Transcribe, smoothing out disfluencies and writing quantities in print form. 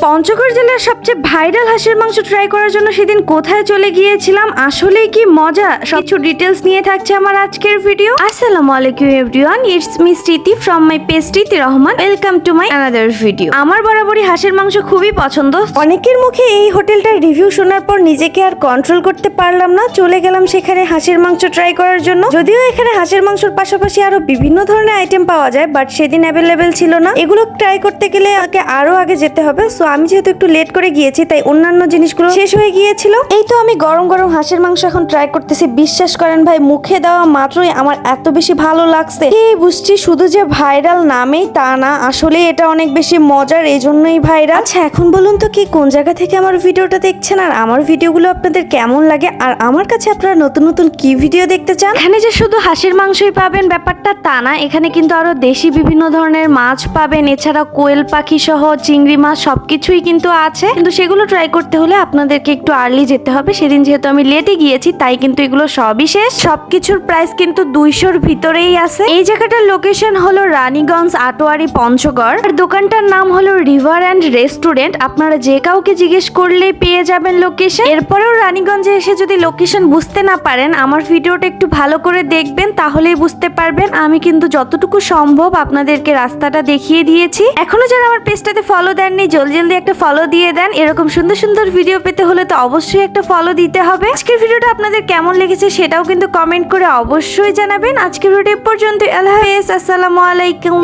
পঞ্চগড় জেলার সবচেয়ে ভাইরাল হাঁসের মাংস ট্রাই করার জন্য সেদিন কোথায় চলে গিয়েছিলাম, আসলেই কি মজা, সবকিছু ডিটেলস নিয়ে থাকছে আমার আজকের ভিডিও। আসসালামু আলাইকুম এভরিওয়ান, ইটস মি স্মৃতি ফ্রম মাই পেজ স্মৃতি Rahman. Welcome to my another video. আমার বরাবরই হাঁসের মাংস খুবই পছন্দ। অনেকের মুখে এই হোটেলটার রিভিউ শোনার পর নিজেকে আর কন্ট্রোল করতে পারলাম না, চলে গেলাম সেখানে হাঁসের মাংস ট্রাই করার জন্য। যদিও এখানে হাঁসের মাংসের পাশাপাশি আরো বিভিন্ন ধরনের আইটেম পাওয়া যায়, বাট সেদিন অ্যাভেলেবেল ছিল না। এগুলো ট্রাই করতে গেলে আরো আগে যেতে হবে। সো আমি যেহেতু একটু লেট করে গিয়েছি, তাই অন্যান্য জিনিসগুলো শেষ হয়ে গিয়েছিল। এই তো আমি গরম গরম হাঁসের মাংস এখন ট্রাই করতেছি। বিশ্বাস করেন ভাই, মুখে দেওয়া মাত্রই আমার এত বেশি ভালো লাগছে। এই বুঝছি শুধু যে ভাইরাল নামেই তা না, আসলে এটা অনেক বেশি মজার, এই জন্যই ভাইরাল। আচ্ছা এখন বলুন তো কি কোন জায়গা থেকে আমার ভিডিওটা দেখছেন, আর আমার ভিডিওগুলো আপনাদের কেমন লাগে, আর আমার কাছে আপনারা নতুন নতুন কি ভিডিও দেখতে চান। এখানে যে শুধু হাঁসের মাংসই পাবেন ব্যাপারটা তা না, এখানে কিন্তু আরো দেশি বিভিন্ন ধরনের মাছ পাবেন, এছাড়া কোয়েল পাখি সহ চিংড়ি মাছ সবকিছুই কিন্তু আছে। কিন্তু সেগুলো ট্রাই করতে হলে আপনাদেরকে একটু আর্লি যেতে হবে। সেদিন যেহেতু আমি লেটে গিয়েছি, তাই কিন্তু এগুলো সবই শেষ। সবকিছুর প্রাইস কিন্তু 200-র ভিতরেই আছে। এই জায়গাটার লোকেশন হলো রানীগঞ্জ আটোয়ারি পঞ্চগড়, আর দোকানটার নাম হলো রিভার অ্যান্ড রেস্টুরেন্ট। আপনারা যে কাউকে জিজ্ঞেস করলেই পেয়ে যাবেন লোকেশন। এরপরেও রানীগঞ্জে এসে যদি লোকেশন বুঝতে না পারেন, আমার ভিডিওটা একটু ভালো করে দেখবেন, তাহলেই বুঝতে পারবেন। আমি কিন্তু যতটুকু সম্ভব আপনাদেরকে রাস্তাটা দেখিয়ে দিয়েছি। এখনো যারা আমার পেজটাতে ফলো দেননি, জলদি জলদি একটা ফলো দিয়ে দেন। এরকম সুন্দর সুন্দর ভিডিও পেতে হলে তো অবশ্যই একটা ফলো দিতে হবে। আজকের ভিডিওটা আপনাদের কেমন লেগেছে সেটাও কিন্তু কমেন্ট করে অবশ্যই জানাবেন। আজকের ভিডিও পর্যন্ত, আল্লাহ হাফেজ, আসসালামু আলাইকুম।